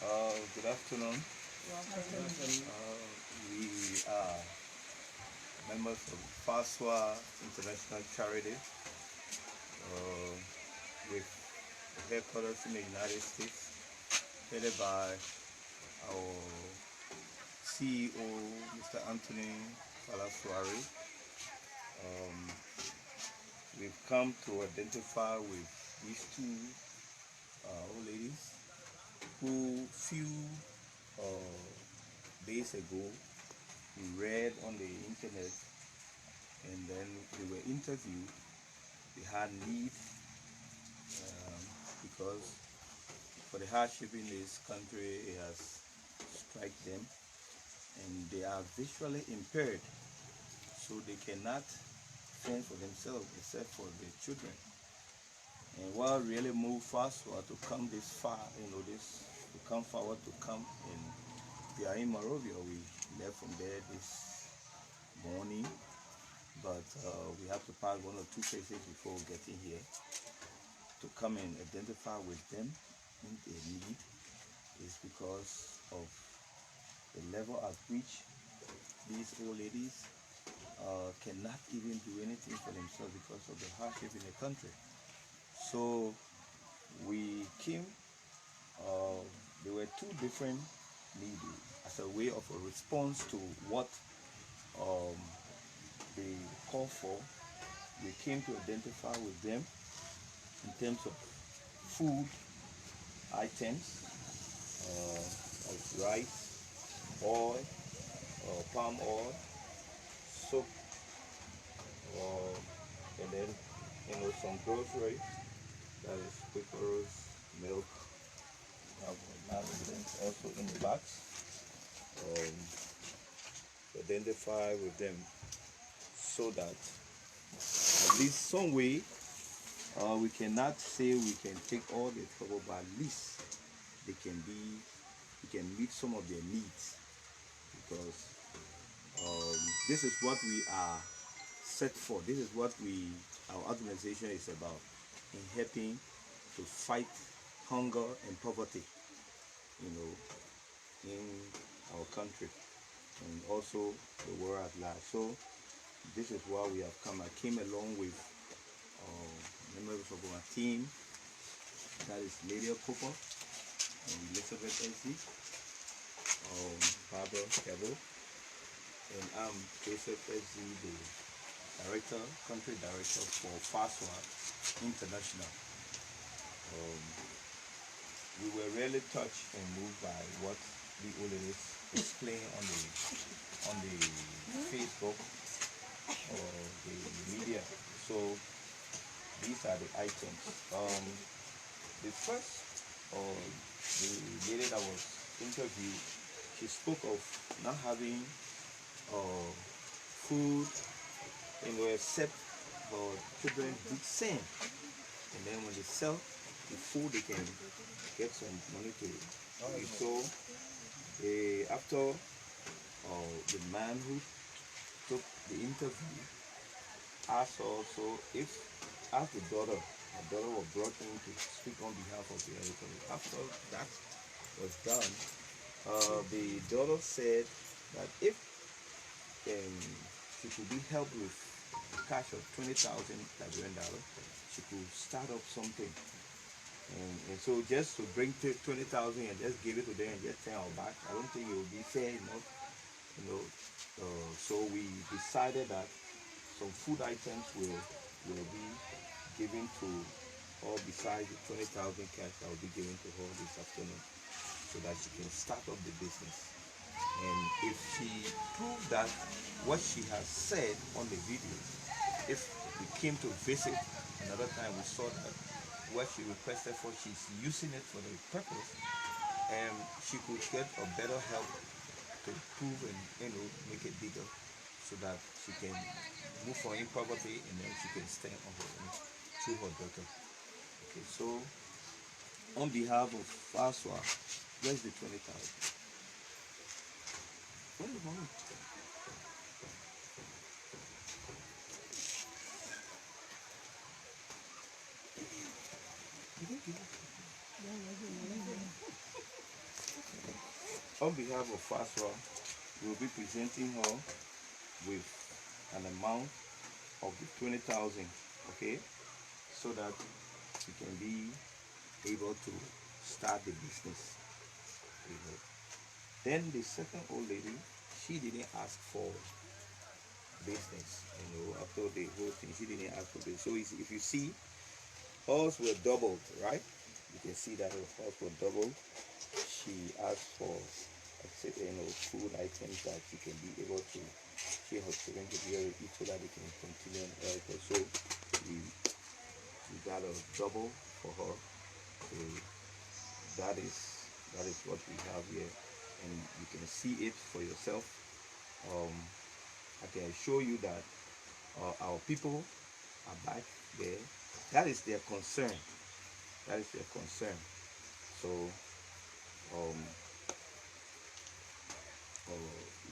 Good afternoon. We are members of Falswar International Charity uh, with headquarters in the United States, headed by our CEO, Mr. Anthony Falswar. Um, we've come to identify with these two old ladies who few uh, days ago we read on the internet and then they were interviewed. They had need um, because for the hardship in this country it has struck them and they are visually impaired, so they cannot fend for themselves except for their children. And what really moved fast was to come this far, this to come forward to come, and we are in Morovia. We left from there this morning, but we have to pass one or two places before getting here to come and identify with them in their need. Is because of the level at which these old ladies cannot even do anything for themselves because of the hardship in the country. So we came, uh, there were two different needs as a way of a response to what um, they call for. We came to identify with them in terms of food items, like rice, oil, palm oil, soap, uh, and then some groceries, that is pickles, milk, also in the box. Um, identify with them so that at least some way we cannot say we can take all the trouble, but at least they can be, we can meet some of their needs, because this is what we are set for. This is what our organization is about, in helping to fight hunger and poverty, in our country and also the world at large. So this is why we have come. I came along with members of our team, that is Lydia Cooper and Elizabeth S.D., Barbara Kevo, and I'm Joseph S.D., the country director for Falswar International. We were really touched and moved by what the old ladies explained on the Facebook or the media. So these are the items. The first, the lady that was interviewed, she spoke of not having food, except for children did sin. And then when they sell the food, they can get some money to eat. So after the man who took the interview asked also if, asked the daughter, her daughter was brought in to speak on behalf of the elderly. After that was done, the daughter said that if she could be helped with cash of 20,000 Nigerian dollars, she could start up something. And so just to bring 20,000 and just give it to them and just turn our back, I don't think it would be fair enough, so we decided that some food items will be given to her besides the 20,000 cash that will be given to her this afternoon, so that she can start up the business. And if she proved that what she has said on the video, if we came to visit another time, we saw that what she requested for, she's using it for the purpose, and she could get a better help to prove and make it bigger, so that she can move from in poverty and then she can stand on her own through her daughter. Okay, so on behalf of Falswar, where's the 20,000? Where's the money? You didn't give it. on behalf of Falswar, we will be presenting her with an amount of the 20,000, okay, so that she can be able to start the business. You know. Then the second old lady, she didn't ask for business. After the whole thing, she didn't ask for business. So if you see, hers were doubled, right? You can see that her hers were doubled. She asked for, food items that she can be able to, she and her children to be able to eat so that they can continue on health. So we got a double for her. So that is what we have here, and you can see it for yourself. I can assure you that our people are back there. That is their concern. That is their concern. So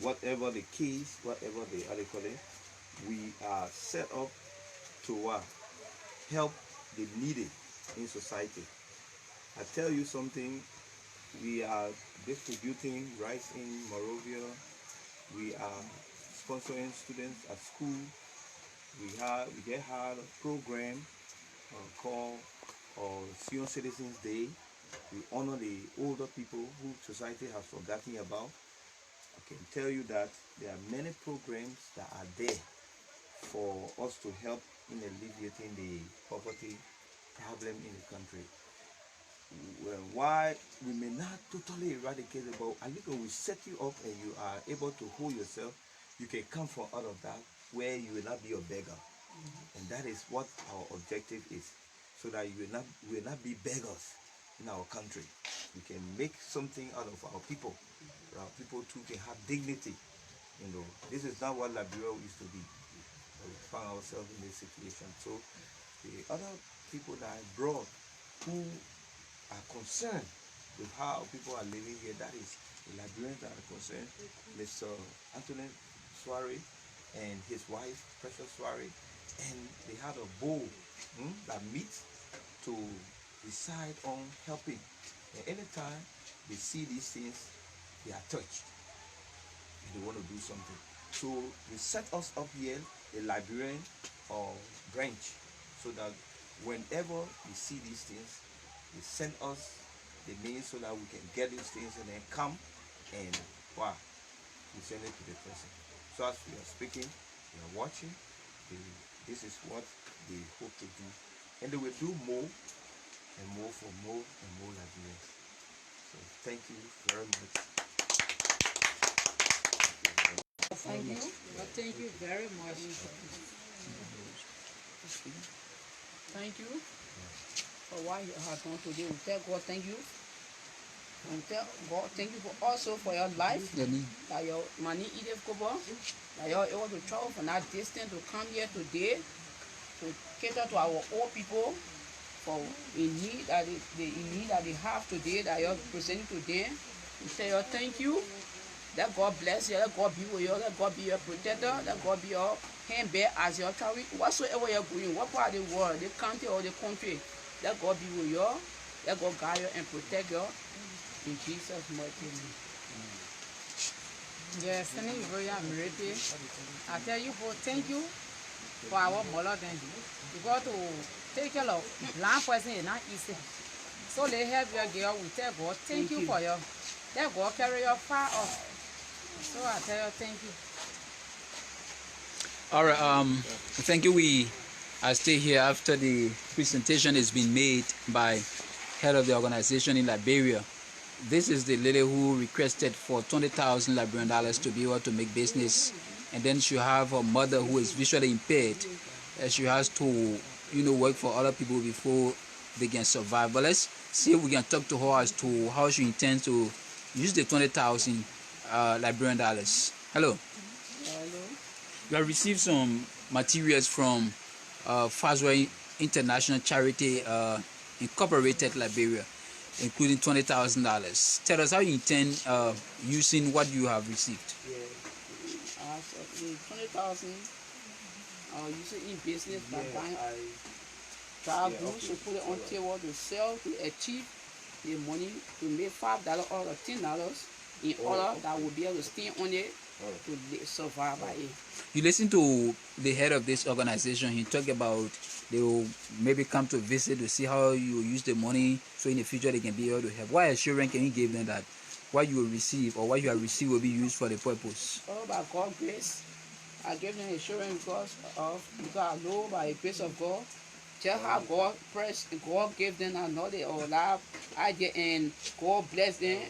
whatever the case, whatever the article is, we are set up to help the needy in society. I tell you something, we are distributing rice in Morovia. We are sponsoring students at school. We get had a program called Senior Citizens Day. We honor the older people who society has forgotten about. I can tell you that there are many programs that are there for us to help in alleviating the poverty problem in the country. Why we may not totally eradicate it, but at least when we set you up and you are able to hold yourself, you can come from out of that where you will not be a beggar. And that is what our objective is, so that you will not be beggars in our country. We can make something out of our people. Our people too can have dignity. This is not what Liberia used to be. We found ourselves in this situation. So the other people that I brought who are concerned with how people are living here, that is the Liberians that are concerned, Mr. Anthony Soiree and his wife, Precious Soiree, and they had a board that meets to decide on helping. And anytime they see these things, they are touched. They want to do something. So they set us up here, a Liberian branch, so that whenever we see these things, they send us the means so that we can get these things and then come and we send it to the person. So as we are speaking, we are watching, this is what they hope to do. And they will do more and more for more and more Liberians. So thank you very much. Thank you. Well, thank you very much. Thank you for what you have done today. We tell God thank you. And tell God thank you for also for your life. That your money Edith Kobo, that you're able to travel from that distance to come here today to cater to our old people for in need that they have today, that you're presenting to them. We say your thank you. Let God bless you. Let God be with you. Let God be your protector. Let God be your handbag as your travel. Whatsoever you're going, what part of the world, the country or the country, let God be with you. Let God guide you and protect you. In Jesus' mighty name. Yes, thank you very much. I tell you for thank you for our mother then. Because to take care of blind person is not easy. So they help your girl. We tell God thank you for you. Let God carry your far off. So I tell you thank you. All right, thank you. I stay here after the presentation has been made by head of the organization in Liberia. This is the lady who requested for 20,000 Liberian dollars to be able to make business, and then she have a mother who is visually impaired. She has to, work for other people before they can survive. But let's see if we can talk to her as to how she intends to use the 20,000 Liberian dollars. Hello. Hello. You have received some materials from Falswar International Charity Incorporated Liberia, including $20,000. Tell us how you intend using what you have received. Yeah, 20,000. Use it in business by buying dry goods to put it on table to sell to achieve the money to make $5 or $10. in order that we'll be able to stay on it to survive by it. You listen to the head of this organization. He talked about they will maybe come to visit to see how you use the money, so in the future they can be able to help. What assurance can you give them that what you will receive or what you have received will be used for the purpose? Oh, by God's grace, I give them assurance because I know by the grace of God, just how God gave them that knowledge or life idea, and God bless them,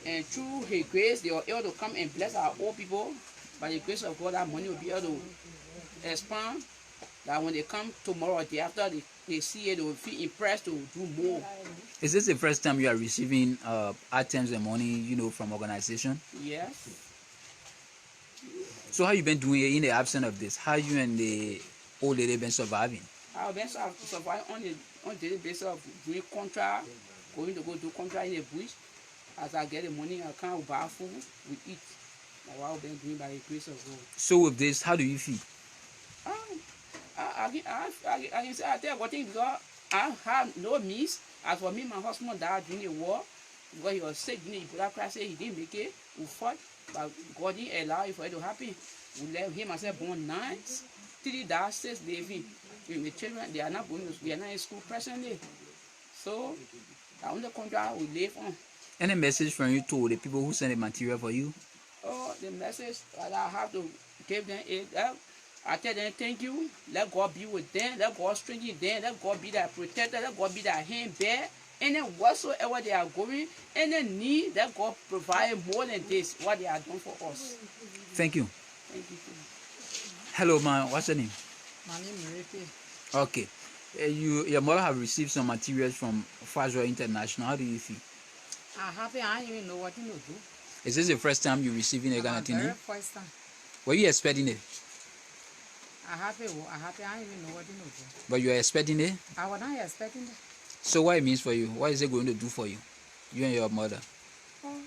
and through His grace they are able to come and bless our old people. By the grace of God, that money will be able to expand. That when they come tomorrow or day after, they see it, they will feel impressed to do more. Is this the first time you are receiving items and money, from organization? Yes. So how you been doing it in the absence of this? How you and the old lady been surviving? I've been surviving on daily basis of doing contract, going to go do contract in the bush. As I get the money, I can't buy food, we eat. That's what I've been doing by the grace of God. So with this, how do you feel? I can say I tell you one thing, because I have no means. As for me, my husband died during the war because he was sick during the Ebola crisis. He didn't make it. We fought, but God didn't allow it for it to happen. We left him myself born 9, 3 died, 6 living. The children, they are not in school presently. So the only contract we live on. Any message from you to the people who send the material for you? Oh, the message that I have to give them is that I tell them thank you. Let God be with them. Let God strengthen them. Let God be their protector. Let God be their hand bear. And then whatsoever they are going, any need, let God provide more than this, what they are doing for us. Thank you. Thank you. Hello, man. What's your name? My name is Repe. Okay. Your mother have received some materials from Falswar International. How do you feel? I'm happy. I don't even know what to do. Is this the first time you're receiving a kind of thing? Very first time. Were you expecting it? I'm happy. I don't even know what to do. But you are expecting it? I was not expecting that. So what it means for you? What is it going to do for you? You and your mother? Oh,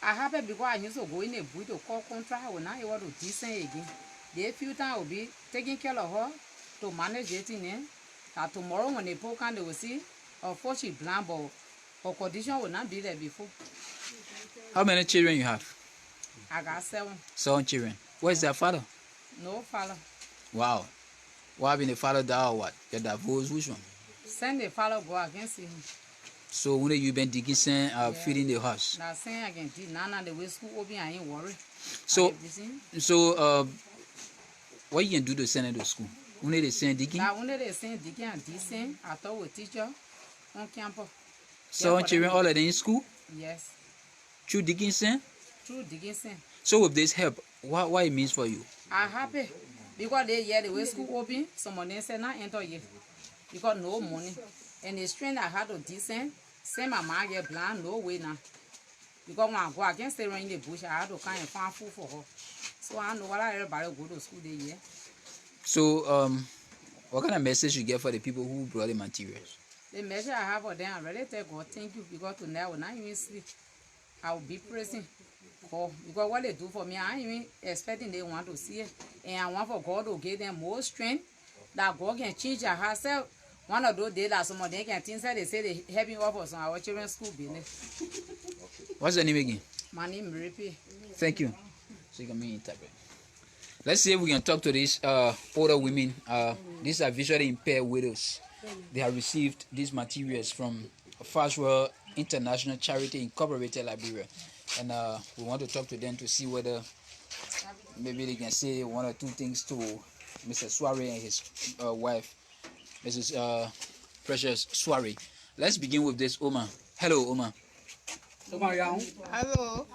I'm happy because I used to go in a bush to call contract. I was not able to decent again. The few times I will be taking care of her to manage it in there. That tomorrow when they poke and they will see, of course she's blind, but her condition will not be there before. How many children you have? I got 7. 7 children. Where's their father? No father. Wow. What happened? The father died or what? Your divorce? Which one? Send the father go against him. So when you been digging sand, feeding the house? Now saying I can do now the way school open, I ain't worried. So what you can do to send them to school? Only they send digging? Now only they send digging and decent. I thought with teacher on campus. 7 children all of them in school? Yes. Through digging sand? Through digging sand. So with this help, what it means for you? I'm happy because they hear the way school open. Some of them say not enter yet because no money. And the strength I had to decent, send my mom get blind, no way now. Because when I go against the rain in the bush, I had to kind of find food for her. So I know what everybody go to school they hear. So what kind of message you get for the people who brought the materials? The message I have for them, I really tell God thank you because tonight I will not even sleep. I will be praising God because what they do for me, I ain't even expecting they want to see it. And I want for God to give them more strength that God can change their heart. So one of those days that some of them can think that they say they helping up us on our children's school business. What's your name again? My name is Repe. Thank you. So you can me interpret. Let's see if we can talk to these older women. These are visually impaired widows. They have received these materials from Falswar International Charity Incorporated, Liberia. And we want to talk to them to see whether maybe they can say 1 or 2 things to Mr. Soiree and his wife, Mrs. Precious Soiree. Let's begin with this Oma. Hello, Oma. Hello.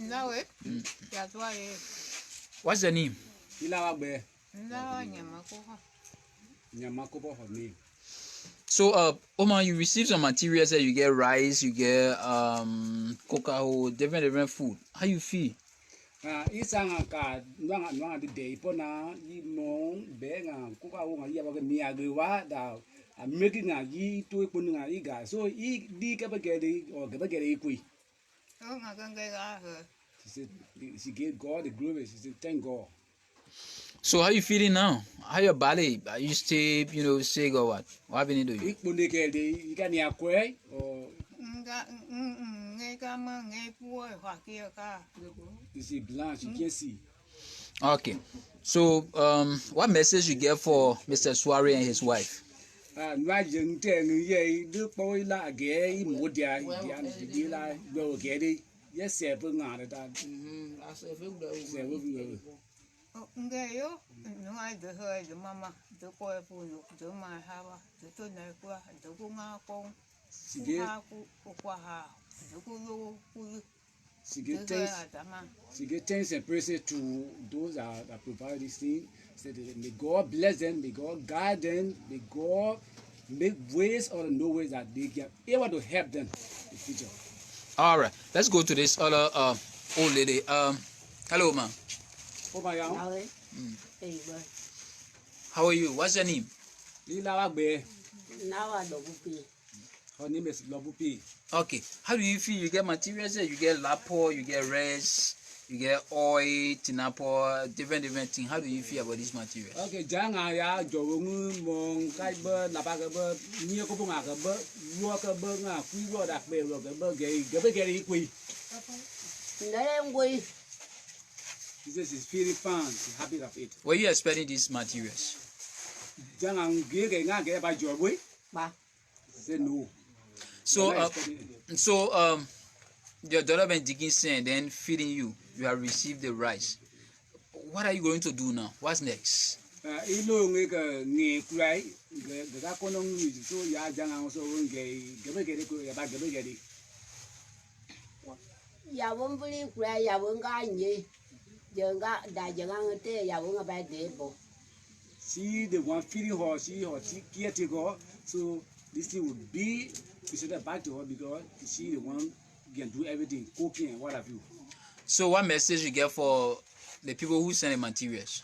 Know it? That's why. What's your name? So, Oma, you receive some materials that you get rice, you get cocoa, different food. How you feel? Isanga nwanga de day pona yi mong be nga kuka nga ya ba mi agwa da making nga yi to ipon nga iga so I di ka ba gere or ga ba gere ikui. Oh, I can get her. She said she gave God the glory. She said thank God. So how you feeling now? How your body? Are you still, sick or what? What happened to you? Ik bonde ke de I ka ni akwe or Ngay cam ngay cua You see, blind, she can't see. Okay. So, what message you get for Mr. Swari and his wife? Nói dừng trên người dây đứa bôi là ghé một dia đi là đồ ghé đi, yes xe phương ngã đấy ta, xe phương ngã. Nghe yo, nói được hơi được mama, được coi phụ nữ, được mà hawa, được tôi này qua, được cô ngã con, cô ha cô qua ha, được cô lô cô She get thanks and praises to those that provide this thing. Said may God bless them, may God guide them, may God make ways or no ways that they can able to help them in the future. All right, let's go to this other old lady. Hello, ma'am. Oh my God. How are you? What's your name? Her name is Lobupi. Okay. How do you feel? You get materials there. You get lapo, you get res, you get oil, tinapo, different things. How do you feel about these materials? Okay, jangan ya jawungu mong kai ber lapa ke ber ni ko bunga ke ber luo ke ber nga kui luo dak be luo ke ber ge kui. This is very fun. She's happy of it. Were you expecting these materials? Jangan ge nga ge ba jo bui. Ba. Say no. So, your daughter been digging sand, then feeding you. You have received the rice. What are you going to do now? What's next? Ilo nge ke nge kuai ge ga kono ngi so ya jangan so ge be ko ya ba ge be di. Ya won buli kuai ya won ga nyi. Jenga da jenga te ya won ba de bo. She the one feeding her, she caretaker. So this thing would be presented back to her because she the one can do everything, cooking and what have you. So what message you get for the people who send the materials?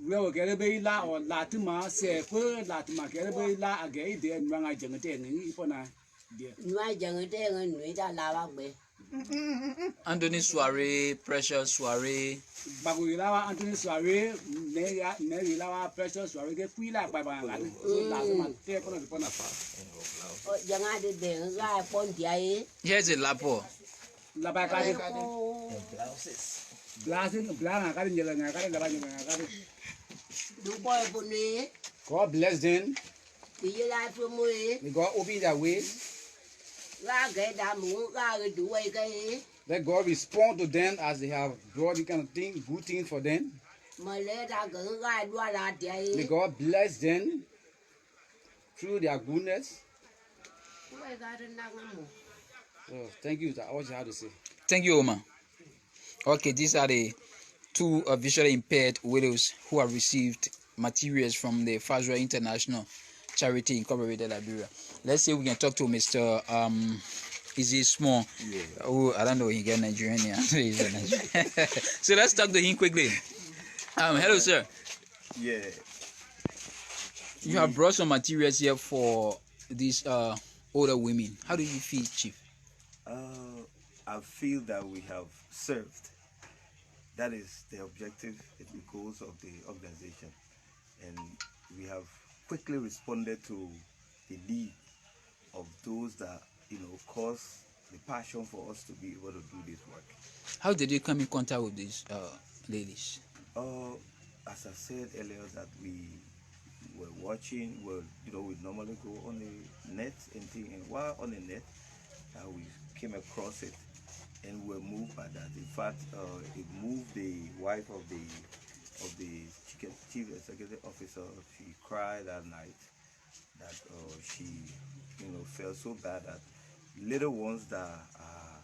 We will get a baby la or Latima, say, Latima, get a baby la again, then run a jangating upon a dear. Nwa jenga te ngi da la wa gbe. Anthony Soiree, Precious Soiree. Baguila, Anthony Soiree, Nerilawa, Precious Soiree, get free like by my life. So Latima, take on upon a fast. O jenga de ga pon dia e. Here's a lapo. La Bacari Blasting, Blana, cutting yellow, and I got it. Du boy bu ni. God bless them. Di la fu mu e. May God open their way. Ga ge da mu ga ge du wei ge. Let God respond to them as they have brought the kind of thing, good things for them. Ma le da ge ga dua la dia May e. God bless them through their goodness. Wei ga de na mu. So thank you. That's all you have to say. Thank you, Oma. Okay, these are the two visually impaired widows who have received materials from the Falswar International Charity Incorporated Liberia. Let's see if we can talk to Mr. Is he small? Yeah. Oh, I don't know. He get Nigerian. Yeah. He's a Nigerian. So let's talk to him quickly. Hello, sir. Yeah. You have brought some materials here for these older women. How do you feel, Chief? I feel that we have served. That is the objective, the goals of the organization, and we have quickly responded to the need of those that cause the passion for us to be able to do this work. How did you come in contact with these ladies? As I said earlier, that we were watching. We normally go on the net and while on the net, we came across it, and we were moved by that. In fact, it moved the wife of the chief executive officer. She cried that night that she felt so bad that little ones that are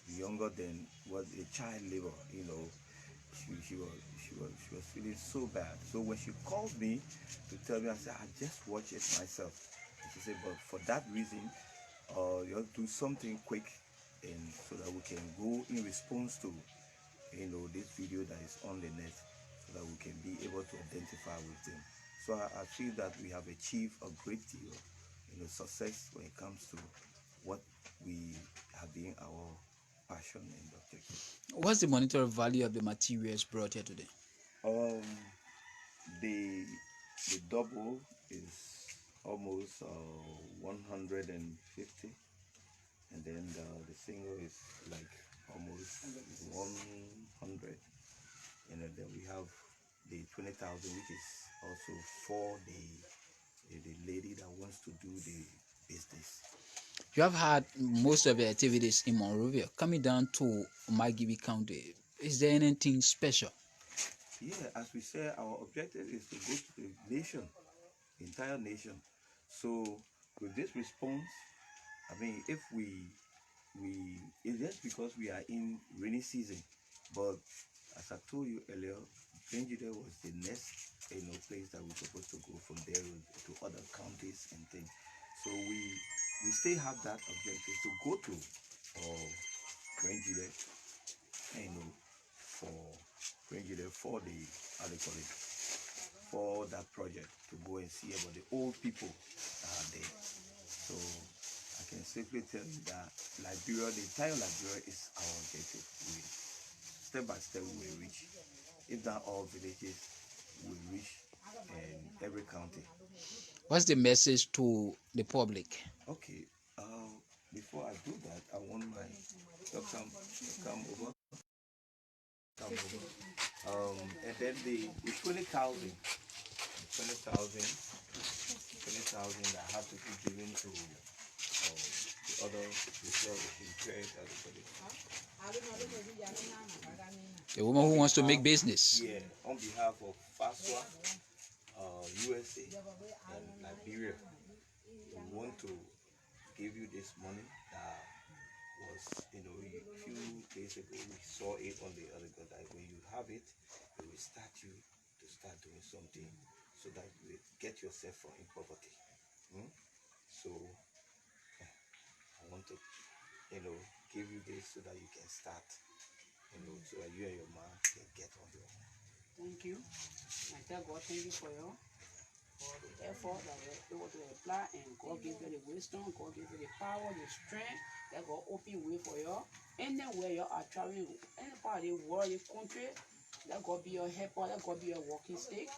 younger than was a child labor. She was feeling so bad. So when she called me to tell me, I said, I just watched it myself. And she said, but for that reason, you have to do something quick, and so that we can go in response to this video that is on the net, so that we can be able to identify with them. So I feel that we have achieved a great deal success when it comes to what we have been our passion and objective. What's the monetary value of the materials brought here today? The double is almost 150, and then the single is like almost 100. And then we have the 20,000, which is also for the lady that wants to do the business. You have had most of the activities in Monrovia. Coming down to Magibi County, is there anything special? Yeah, as we said, our objective is to go to the nation, the entire nation. So with this response, I mean, if we it's just because we are in rainy season, but as I told you earlier, Benjide was the next place that we're supposed to go from there to other counties and things. So we still have that objective to go to Benjide, for Benjide for the how they call it, for that project, to go and see about the old people that are there. So I can safely tell you that Liberia, the entire Liberia is our objective. We, step by step, we will reach. If not all villages, we will reach every county. What's the message to the public? Okay. Before I do that, I want my doctor to come over. And then the 20,000, 20,000 that have to be given to the other impaired, A woman who wants to make business. yeah, on behalf of Falswar, USA, and Liberia, we want to give you this money that was, a few days ago we saw it on the other god, that when you have it, it will start you to start doing something so that you will get yourself from in poverty. So I want to, give you this so that you can start, so that you and your man can get on your own. Thank you. I tell God, thank you for the effort that we're able to apply, and God give you the wisdom, God give you the power, the strength, that God open way for you. Anywhere you are traveling, any part of the world, the country, let God be your helper, let God be your walking stick.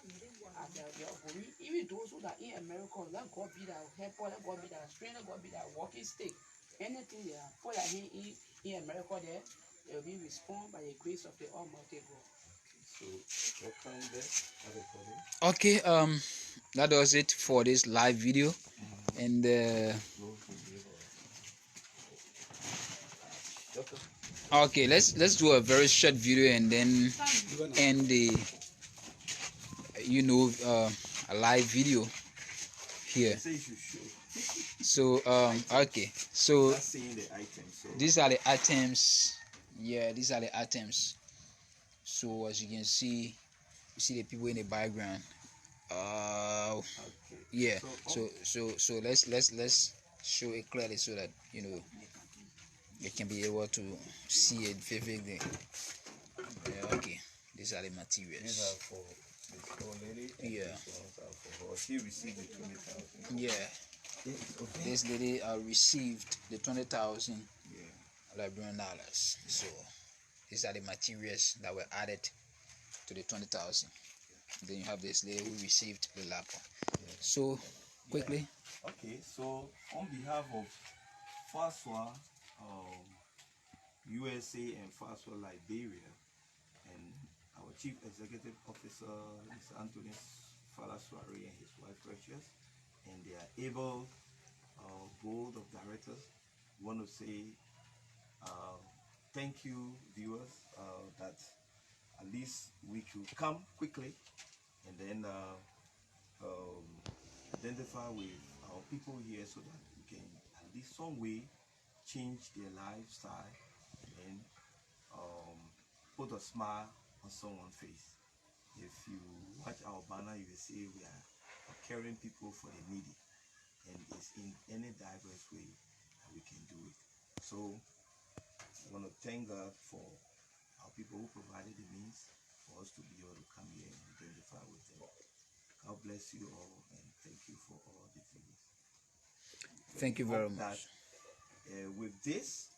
Even those who are in America, let God be that helper, let God be that strength, let God be that walking stick. Anything they are put your hand in America there, they will be responded by the grace of the Almighty God. So welcome there, everybody. Okay, that does it for this live video. And okay, let's do a very short video and then end the a live video here. So okay, so these are the items. Yeah, these are the items. So as you can see, you see the people in the background. Yeah. So let's show it clearly so that you can be able to see it vividly. Okay, these are the materials. These are for the old lady. Yeah. For her. She received the 20,000. Yeah. This lady received the 20,000 Liberian dollars. So these are the materials that were added to the 20,000. Then you have this lady who received the laptop. So quickly. Okay, so on behalf of Falswar, USA and Falswar Liberia, and our Chief Executive Officer, Mr. Anthony Falswar, and his wife Precious, and their able board of directors, want to say thank you, viewers, that at least we could come quickly and then identify with our people here so that we can at least some way change their lifestyle and put a smile on someone's face. If you watch our banner, you will see we are caring people for the needy, and it's in any diverse way that we can do it. So I want to thank God for our people who provided the means for us to be able to come here and identify with them. God bless you all, and thank you for all the things. Thank you very much. With this,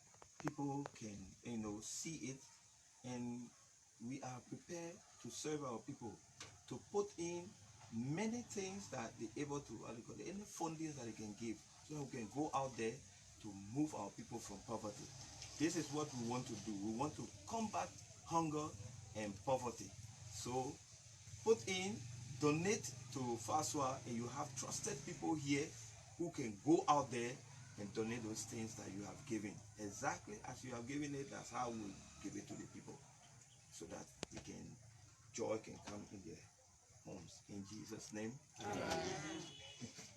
people can see it, and we are prepared to serve our people, to put in many things that they're able to, any funding that they can give, so we can go out there to move our people from poverty. this is what we want to do. We want to combat hunger and poverty. So put in, donate to Falswar, and you have trusted people here who can go out there and donate those things that you have given. Exactly as you have given it, that's how we give it to the people, so that joy can come in their homes. In Jesus' name. Amen.